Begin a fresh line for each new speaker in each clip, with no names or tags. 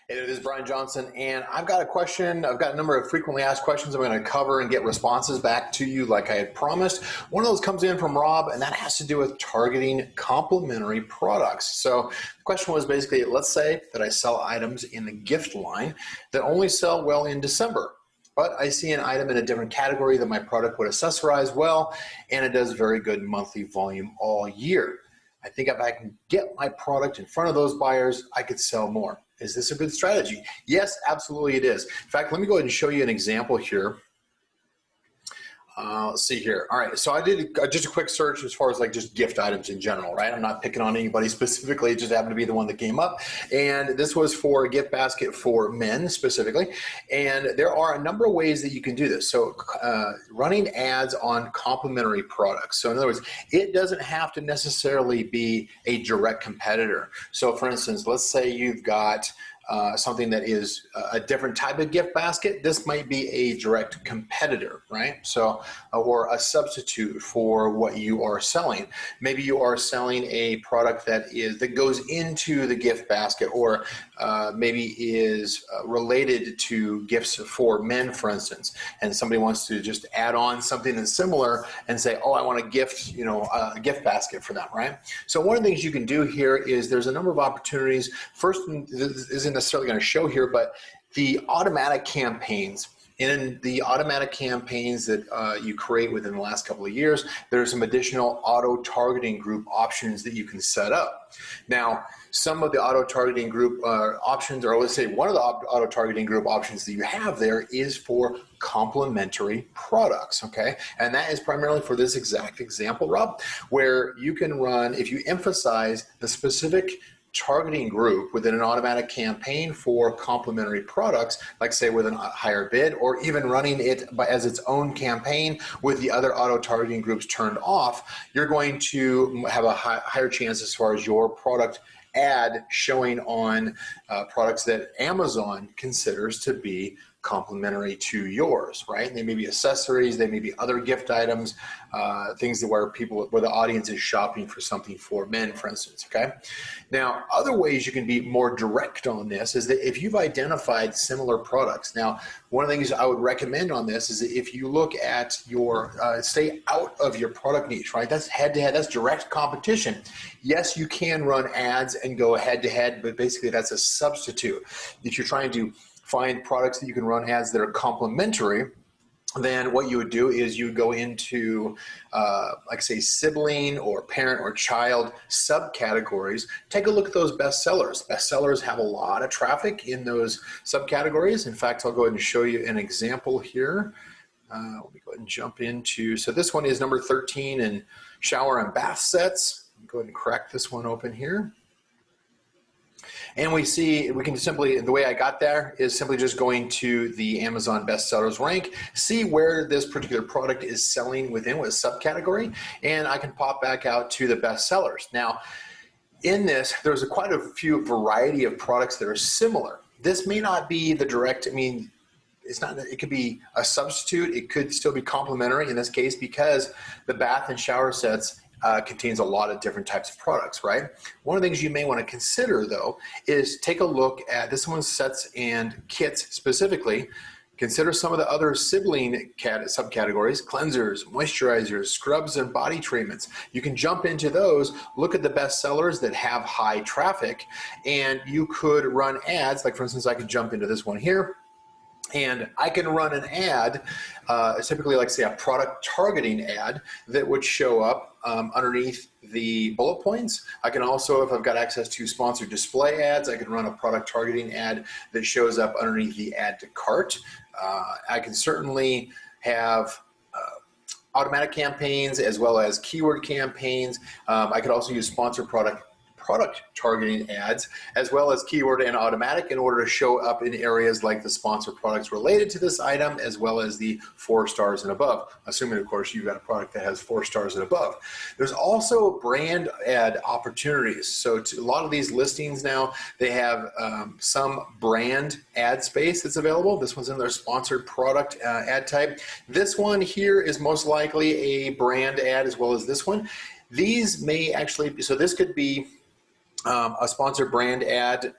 It is Brian Johnson, and I've got a question. I've got a number of frequently asked questions I'm going to cover and get responses back to you like I had promised. One of those comes in from Rob, and that has to do with targeting complementary products. So the question was basically, let's say that I sell items in the gift line that only sell well in December, but I see an item in a different category that my product would accessorize well, and it does very good monthly volume all year. I think if I can get my product in front of those buyers, I could sell more. Is this a good strategy? Yes, absolutely it is. In fact, let me go ahead and show you an example here. Let's see here. All right, so I did just a quick search as far as like just gift items in general, right? I'm not picking on anybody specifically. It just happened to be the one that came up. And this was for a gift basket for men specifically. And there are a number of ways that you can do this. So running ads on complementary products. So in other words, it doesn't have to necessarily be a direct competitor. So for instance, let's say you've got something that is a different type of gift basket. This might be a direct competitor, right? So, or a substitute for what you are selling. Maybe you are selling a product that goes into the gift basket, or maybe is related to gifts for men, for instance. And somebody wants to just add on something that's similar and say, oh, I want a gift, a gift basket for them, right? So one of the things you can do here is there's a number of opportunities. First, this isn't necessarily going to show here, but the automatic campaigns. In the automatic campaigns that you create within the last couple of years, there's some additional auto-targeting group options that you can set up. Now, some of the auto-targeting group options, or let's say one of the auto-targeting group options that you have there is for complementary products, okay? And that is primarily for this exact example, Rob, where you can run, if you emphasize the specific targeting group within an automatic campaign for complementary products, like say with a higher bid, or even running it as its own campaign with the other auto targeting groups turned off, you're going to have a higher chance as far as your product ad showing on products that Amazon considers to be complementary to yours, right? They may be accessories, they may be other gift items, things where the audience is shopping for something for men, for instance, okay? Now, other ways you can be more direct on this is that if you've identified similar products. Now, one of the things I would recommend on this is that if you look at your, stay out of your product niche, right? That's head-to-head, that's direct competition. Yes, you can run ads and go head-to-head, but basically that's a substitute. If you're trying to find products that you can run ads that are complementary, then what you would do is you would go into, like say, sibling or parent or child subcategories. Take a look at those bestsellers. Bestsellers have a lot of traffic in those subcategories. In fact, I'll go ahead and show you an example here. Let me go ahead and jump into, so this one is number 13 in shower and bath sets. Go ahead and crack this one open here. And we can simply, the way I got there is simply just going to the Amazon bestsellers rank, see where this particular product is selling within what subcategory, and I can pop back out to the bestsellers. Now, in this, there's quite a few variety of products that are similar. This may not be the direct, it's not, it could be a substitute, it could still be complementary in this case because the bath and shower sets contains a lot of different types of products, right? One of the things you may want to consider though is take a look at this one's sets and kits specifically. Consider some of the other sibling subcategories, cleansers, moisturizers, scrubs, and body treatments. You can jump into those, look at the best sellers that have high traffic, and you could run ads. Like for instance, I could jump into this one here, and I can run an ad, typically like say a product targeting ad that would show up underneath the bullet points. I can also, if I've got access to sponsored display ads, I can run a product targeting ad that shows up underneath the add to cart. I can certainly have automatic campaigns as well as keyword campaigns. I could also use sponsored product targeting ads as well as keyword and automatic in order to show up in areas like the sponsored products related to this item as well as the 4 stars and above, assuming of course you've got a product that has 4 stars and above. There's also brand ad opportunities. So a lot of these listings now, they have some brand ad space that's available. This one's in their sponsored product ad type. This one here is most likely a brand ad as well as this one. These may actually, so this could be A sponsored brand ad.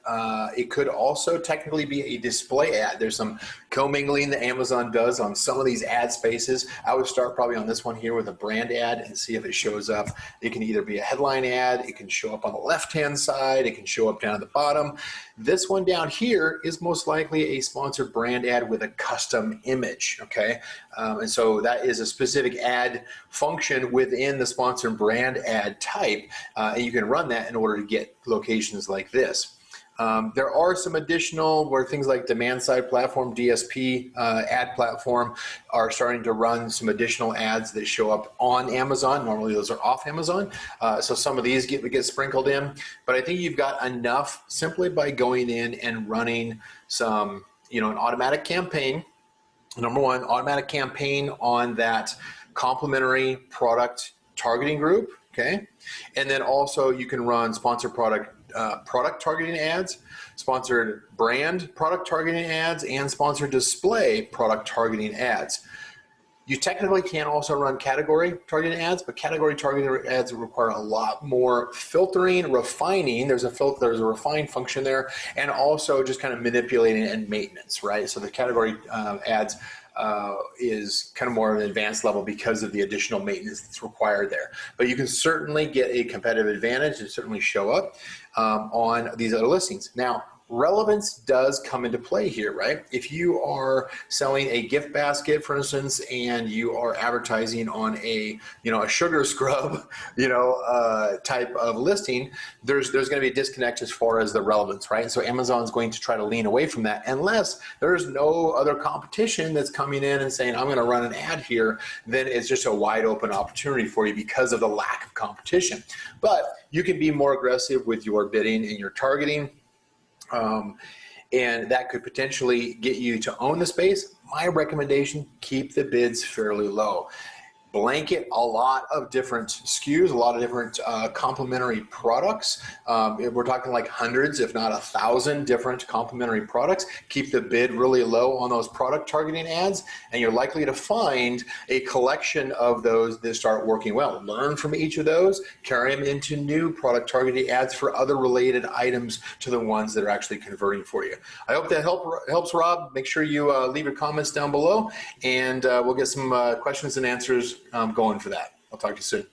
It could also technically be a display ad. There's some commingling that Amazon does on some of these ad spaces. I would start probably on this one here with a brand ad and see if it shows up. It can either be a headline ad, it can show up on the left-hand side, it can show up down at the bottom. This one down here is most likely a sponsored brand ad with a custom image, okay? And so that is a specific ad function within the sponsored brand ad type, and you can run that in order to get locations like this. There are some additional where things like demand side platform, DSP ad platform are starting to run some additional ads that show up on Amazon. Normally those are off Amazon. So some of these get sprinkled in, but I think you've got enough simply by going in and running some, an automatic campaign. Number one, automatic campaign on that complementary product targeting group, okay? And then also you can run sponsored product targeting ads, sponsored brand product targeting ads, and sponsored display product targeting ads. You technically can also run category targeting ads, but category targeting ads require a lot more filtering, refining. There's a refine function there, and also just kind of manipulating and maintenance, right? So the category ads is kind of more of an advanced level because of the additional maintenance that's required there. But you can certainly get a competitive advantage and certainly show up on these other listings. Now, relevance does come into play here, right? If you are selling a gift basket, for instance, and you are advertising on a sugar scrub, type of listing, there's going to be a disconnect as far as the relevance, right? So Amazon's going to try to lean away from that unless there's no other competition that's coming in and saying, I'm going to run an ad here. Then it's just a wide open opportunity for you because of the lack of competition. But you can be more aggressive with your bidding and your targeting. And that could potentially get you to own the space. My recommendation, keep the bids fairly low. Blanket a lot of different SKUs, a lot of different complementary products. We're talking like hundreds, if not 1,000 different complementary products. Keep the bid really low on those product targeting ads, and you're likely to find a collection of those that start working well. Learn from each of those, carry them into new product targeting ads for other related items to the ones that are actually converting for you. I hope that helps, Rob. Make sure you leave your comments down below, and we'll get some questions and answers going for that. I'll talk to you soon.